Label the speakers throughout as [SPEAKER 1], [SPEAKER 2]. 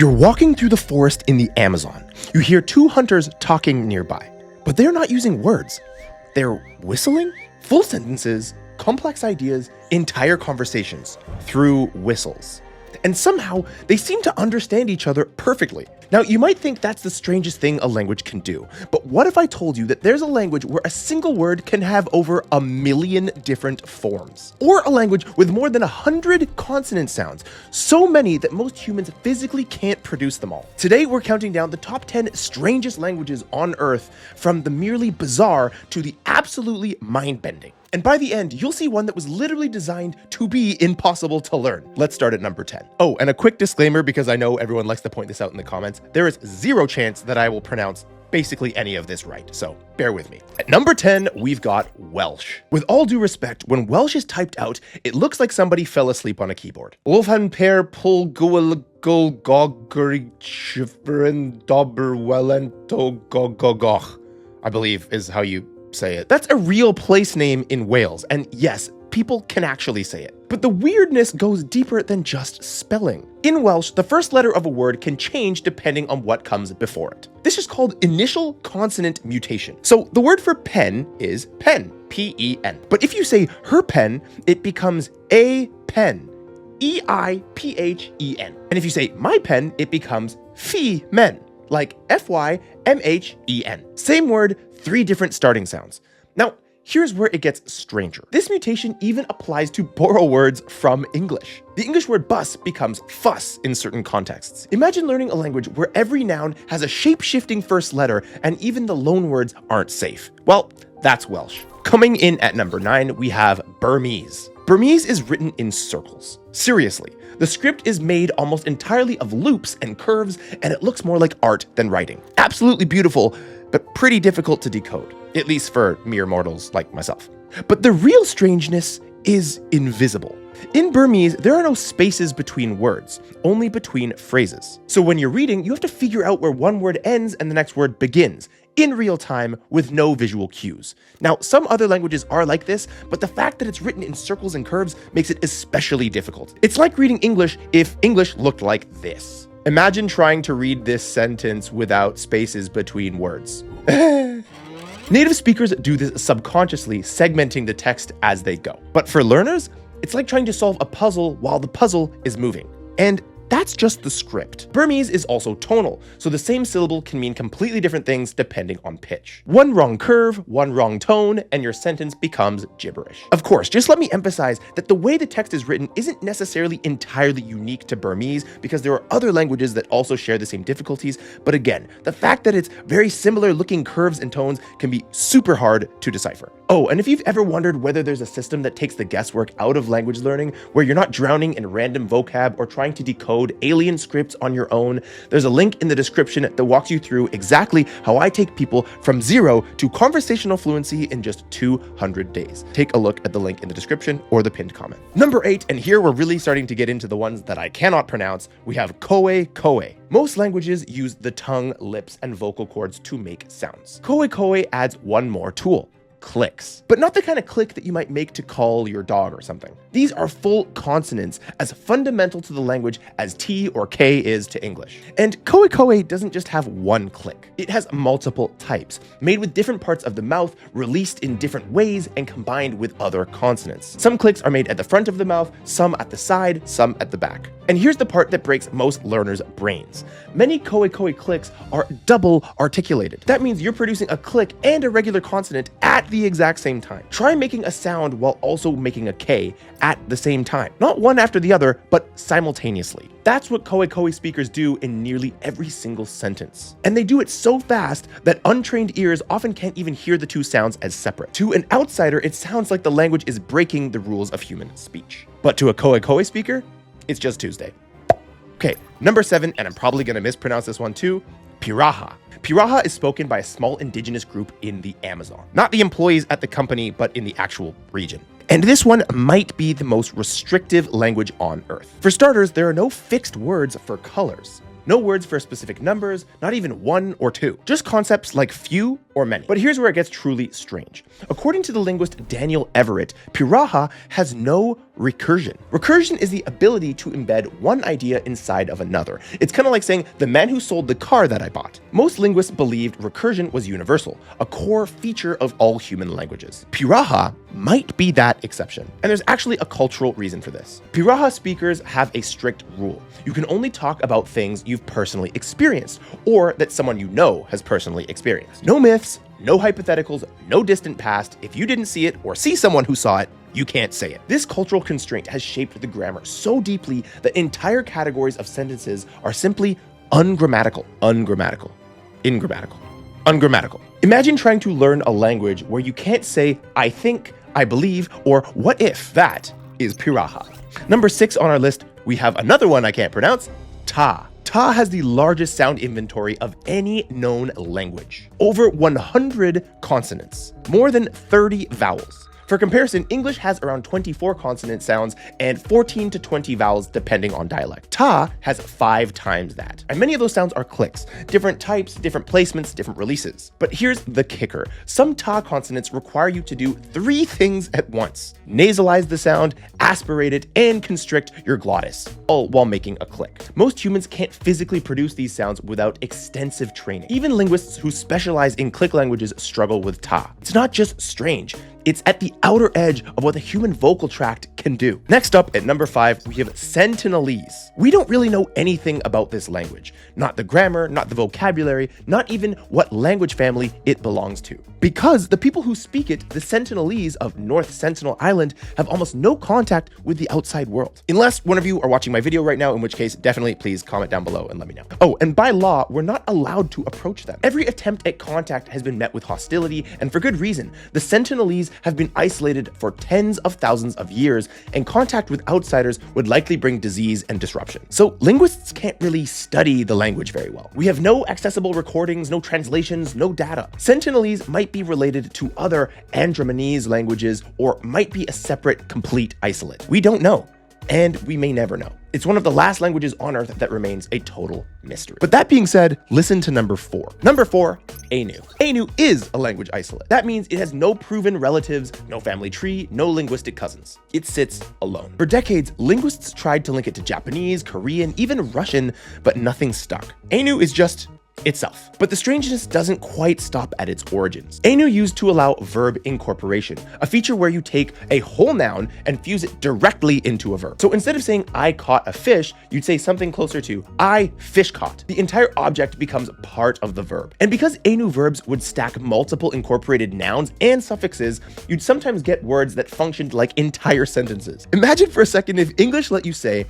[SPEAKER 1] You're walking through the forest in the Amazon. You hear two hunters talking nearby, but they're not using words. They're whistling? Full sentences, complex ideas, entire conversations through whistles. And somehow, they seem to understand each other perfectly. Now, you might think that's the strangest thing a language can do, but what if I told you that there's a language where a single word can have over 1 million different forms? Or a language with more than 100 consonant sounds, so many that most humans physically can't produce them all. Today, we're counting down the top 10 strangest languages on Earth, from the merely bizarre to the absolutely mind-bending. And by the end, you'll see one that was literally designed to be impossible to learn. Let's start at number 10. Oh, and a quick disclaimer, because I know everyone likes to point this out in the comments. There is zero chance that I will pronounce basically any of this right, so bear with me. At number 10, we've got Welsh. With all due respect, when Welsh is typed out, it looks like somebody fell asleep on a keyboard. Wolfhan per pul gul gogri shifren dober welento gogogoch, I believe is how you say it. That's a real place name in Wales, and yes, people can actually say it. But the weirdness goes deeper than just spelling. In Welsh, the first letter of a word can change depending on what comes before it. This is called initial consonant mutation. So the word for pen is pen, P-E-N. But if you say her pen, it becomes a pen, E-I-P-H-E-N. And if you say my pen, it becomes fee-men, like F-Y-M-H-E-N. Same word, 3 different starting sounds. Now, here's where it gets stranger. This mutation even applies to borrow words from English. The English word bus becomes fuss in certain contexts. Imagine learning a language where every noun has a shape-shifting first letter and even the loan words aren't safe. Well, that's Welsh. Coming in at number 9, we have Burmese. Burmese is written in circles. Seriously, the script is made almost entirely of loops and curves, and it looks more like art than writing. Absolutely beautiful, but pretty difficult to decode, at least for mere mortals like myself. But the real strangeness is invisible. In Burmese, there are no spaces between words, only between phrases. So when you're reading, you have to figure out where one word ends and the next word begins, in real time with no visual cues. Now, some other languages are like this, but the fact that it's written in circles and curves makes it especially difficult. It's like reading English if English looked like this. Imagine trying to read this sentence without spaces between words. Native speakers do this subconsciously, segmenting the text as they go. But for learners, it's like trying to solve a puzzle while the puzzle is moving. And that's just the script. Burmese is also tonal, so the same syllable can mean completely different things depending on pitch. One wrong curve, one wrong tone, and your sentence becomes gibberish. Of course, just let me emphasize that the way the text is written isn't necessarily entirely unique to Burmese, because there are other languages that also share the same difficulties, but again, the fact that it's very similar looking curves and tones can be super hard to decipher. Oh, and if you've ever wondered whether there's a system that takes the guesswork out of language learning, where you're not drowning in random vocab or trying to decode alien scripts on your own, there's a link in the description that walks you through exactly how I take people from 0 to conversational fluency in just 200 days. Take a look at the link in the description or the pinned comment. Number 8, and here we're really starting to get into the ones that I cannot pronounce, we have Khoekhoe. Most languages use the tongue, lips, and vocal cords to make sounds. Khoekhoe adds one more tool: clicks. But not the kind of click that you might make to call your dog or something. These are full consonants, as fundamental to the language as T or K is to English. And Khoekhoe doesn't just have one click. It has multiple types, made with different parts of the mouth, released in different ways, and combined with other consonants. Some clicks are made at the front of the mouth, some at the side, some at the back. And here's the part that breaks most learners' brains. Many Khoekhoe clicks are double articulated. That means you're producing a click and a regular consonant at the exact same time. Try making a sound while also making a K at the same time. Not one after the other, but simultaneously. That's what Khoekhoe speakers do in nearly every single sentence. And they do it so fast that untrained ears often can't even hear the two sounds as separate. To an outsider, it sounds like the language is breaking the rules of human speech. But to a Khoekhoe speaker, it's just Tuesday. Okay, number 7, and I'm probably gonna mispronounce this one too, Pirahã. Pirahã is spoken by a small indigenous group in the Amazon. Not the employees at the company, but in the actual region. And this one might be the most restrictive language on Earth. For starters, there are no fixed words for colors. No words for specific numbers, not even 1 or 2. Just concepts like few or many. But here's where it gets truly strange. According to the linguist Daniel Everett, Pirahã has no recursion. Recursion is the ability to embed one idea inside of another. It's kind of like saying, the man who sold the car that I bought. Most linguists believed recursion was universal, a core feature of all human languages. Pirahã might be that exception. And there's actually a cultural reason for this. Pirahã speakers have a strict rule. You can only talk about things you've personally experienced, or that someone you know has personally experienced. No myths, no hypotheticals, no distant past. If you didn't see it or see someone who saw it, you can't say it. This cultural constraint has shaped the grammar so deeply that entire categories of sentences are simply ungrammatical. Imagine trying to learn a language where you can't say, I think, I believe, or what if. That is Pirahã. Number 6 on our list, we have another one I can't pronounce, ta. Ta has the largest sound inventory of any known language. Over 100 consonants, more than 30 vowels. For comparison, English has around 24 consonant sounds and 14 to 20 vowels depending on dialect. Ta has 5 times that. And many of those sounds are clicks, different types, different placements, different releases. But here's the kicker. Some ta consonants require you to do 3 things at once. Nasalize the sound, aspirate it, and constrict your glottis, all while making a click. Most humans can't physically produce these sounds without extensive training. Even linguists who specialize in click languages struggle with ta. It's not just strange. It's at the outer edge of what the human vocal tract can do. Next up at number 5, we have Sentinelese. We don't really know anything about this language. Not the grammar, not the vocabulary, not even what language family it belongs to. Because the people who speak it, the Sentinelese of North Sentinel Island, have almost no contact with the outside world. Unless one of you are watching my video right now, in which case definitely please comment down below and let me know. Oh, and by law, we're not allowed to approach them. Every attempt at contact has been met with hostility, and for good reason. The Sentinelese have been isolated for tens of thousands of years, and contact with outsiders would likely bring disease and disruption. So linguists can't really study the language very well. We have no accessible recordings, no translations, no data. Sentinelese might be related to other Andromanese languages or might be a separate, complete isolate. We don't know, and we may never know. It's one of the last languages on Earth that remains a total mystery. But that being said, listen to number 4. Number 4, Ainu. Ainu is a language isolate. That means it has no proven relatives, no family tree, no linguistic cousins. It sits alone. For decades, linguists tried to link it to Japanese, Korean, even Russian, but nothing stuck. Ainu is just itself. But the strangeness doesn't quite stop at its origins. Ainu used to allow verb incorporation, a feature where you take a whole noun and fuse it directly into a verb. So instead of saying I caught a fish, you'd say something closer to I fish caught. The entire object becomes part of the verb. And because Ainu verbs would stack multiple incorporated nouns and suffixes, you'd sometimes get words that functioned like entire sentences. Imagine for a second if English let you say,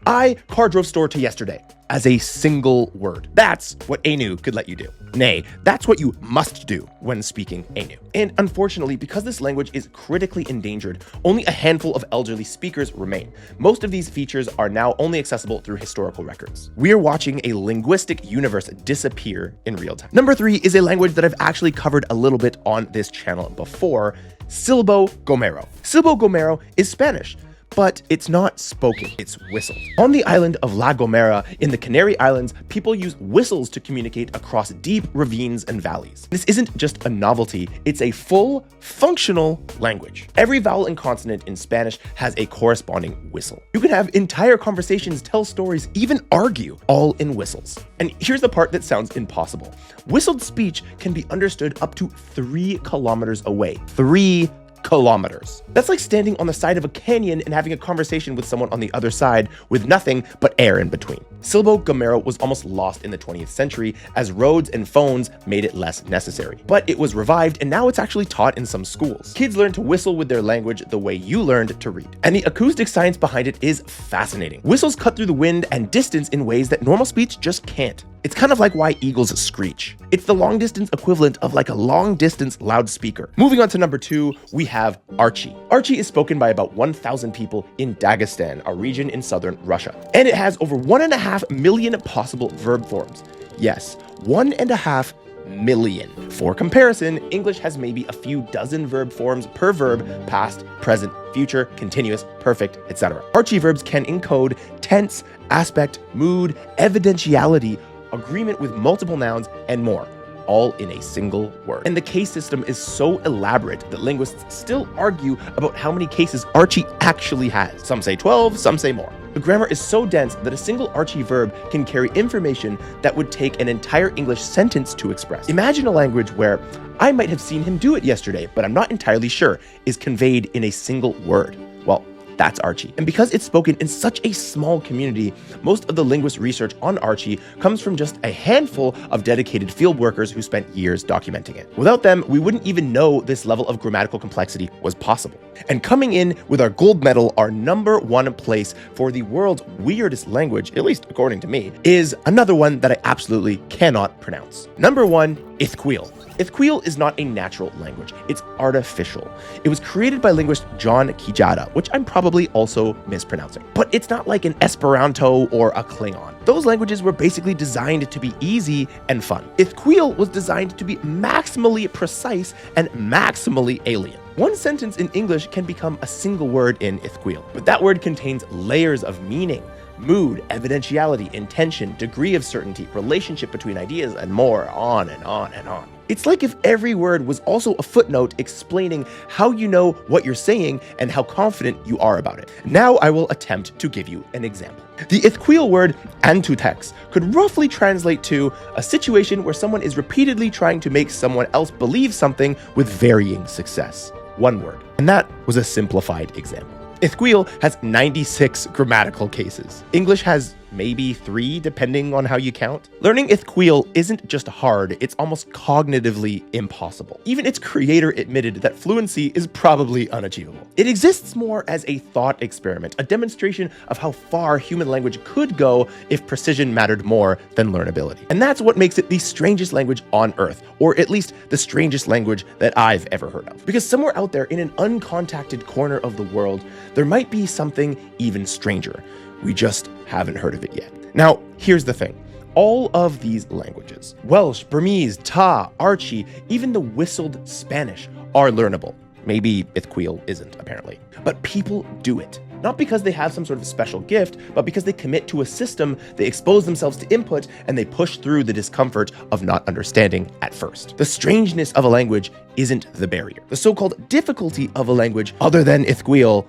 [SPEAKER 1] I car drove store to yesterday, as a single word. That's what Ainu could let you do. Nay, that's what you must do when speaking Ainu. And unfortunately, because this language is critically endangered, only a handful of elderly speakers remain. Most of these features are now only accessible through historical records. We are watching a linguistic universe disappear in real time. Number 3 is a language that I've actually covered a little bit on this channel before, Silbo Gomero. Silbo Gomero is Spanish, but it's not spoken, it's whistled. On the island of La Gomera in the Canary Islands, people use whistles to communicate across deep ravines and valleys. This isn't just a novelty, it's a full, functional language. Every vowel and consonant in Spanish has a corresponding whistle. You can have entire conversations, tell stories, even argue, all in whistles. And here's the part that sounds impossible. Whistled speech can be understood up to 3 kilometers away. 3 kilometers. That's like standing on the side of a canyon and having a conversation with someone on the other side with nothing but air in between. Silbo Gomero was almost lost in the 20th century as roads and phones made it less necessary. But it was revived and now it's actually taught in some schools. Kids learn to whistle with their language the way you learned to read. And the acoustic science behind it is fascinating. Whistles cut through the wind and distance in ways that normal speech just can't. It's kind of like why eagles screech. It's the long distance equivalent of like a long distance loudspeaker. Moving on to number 2, we have Archi. Archi is spoken by about 1,000 people in Dagestan, a region in southern Russia. And it has over 1.5 million possible verb forms. Yes, 1.5 million. For comparison, English has maybe a few dozen verb forms per verb, past, present, future, continuous, perfect, etc. Archi verbs can encode tense, aspect, mood, evidentiality, agreement with multiple nouns, and more, all in a single word. And the case system is so elaborate that linguists still argue about how many cases Archi actually has. Some say 12, some say more. The grammar is so dense that a single Archi verb can carry information that would take an entire English sentence to express. Imagine a language where "I might have seen him do it yesterday, but I'm not entirely sure" is conveyed in a single word. Well, that's Archi. And because it's spoken in such a small community, most of the linguist research on Archi comes from just a handful of dedicated field workers who spent years documenting it. Without them, we wouldn't even know this level of grammatical complexity was possible. And coming in with our gold medal, our #1 place for the world's weirdest language, at least according to me, is another one that I absolutely cannot pronounce. #1, Ithkuil. Ithkuil is not a natural language, it's artificial. It was created by linguist John Kijada, which I'm probably also mispronouncing. But it's not like an Esperanto or a Klingon. Those languages were basically designed to be easy and fun. Ithkuil was designed to be maximally precise and maximally alien. One sentence in English can become a single word in Ithkuil, but that word contains layers of meaning, mood, evidentiality, intention, degree of certainty, relationship between ideas, and more, on and on and on. It's like if every word was also a footnote explaining how you know what you're saying and how confident you are about it. Now I will attempt to give you an example. The Ithkuil word antutex could roughly translate to a situation where someone is repeatedly trying to make someone else believe something with varying success. One word. And that was a simplified example. Ithkuil has 96 grammatical cases. English has maybe 3, depending on how you count. Learning Ithkuil isn't just hard, it's almost cognitively impossible. Even its creator admitted that fluency is probably unachievable. It exists more as a thought experiment, a demonstration of how far human language could go if precision mattered more than learnability. And that's what makes it the strangest language on Earth, or at least the strangest language that I've ever heard of. Because somewhere out there in an uncontacted corner of the world, there might be something even stranger. We just haven't heard of it yet. Now, here's the thing. All of these languages, Welsh, Burmese, Ta, Archi, even the whistled Spanish, are learnable. Maybe Ithkuil isn't, apparently. But people do it. Not because they have some sort of special gift, but because they commit to a system, they expose themselves to input, and they push through the discomfort of not understanding at first. The strangeness of a language isn't the barrier. The so-called difficulty of a language, other than Ithkuil,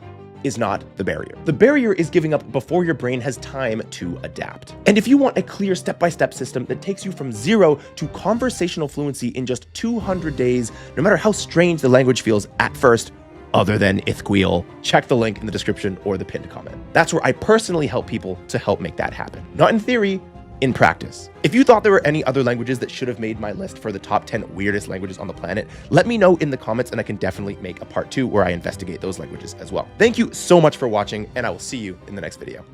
[SPEAKER 1] is not the barrier. The barrier is giving up before your brain has time to adapt. And if you want a clear step-by-step system that takes you from 0 to conversational fluency in just 200 days, no matter how strange the language feels at first, other than Ithkuil, check the link in the description or the pinned comment. That's where I personally help people to help make that happen. Not in theory, in practice. If you thought there were any other languages that should have made my list for the top 10 weirdest languages on the planet, let me know in the comments and I can definitely make a part 2 where I investigate those languages as well. Thank you so much for watching, and I will see you in the next video.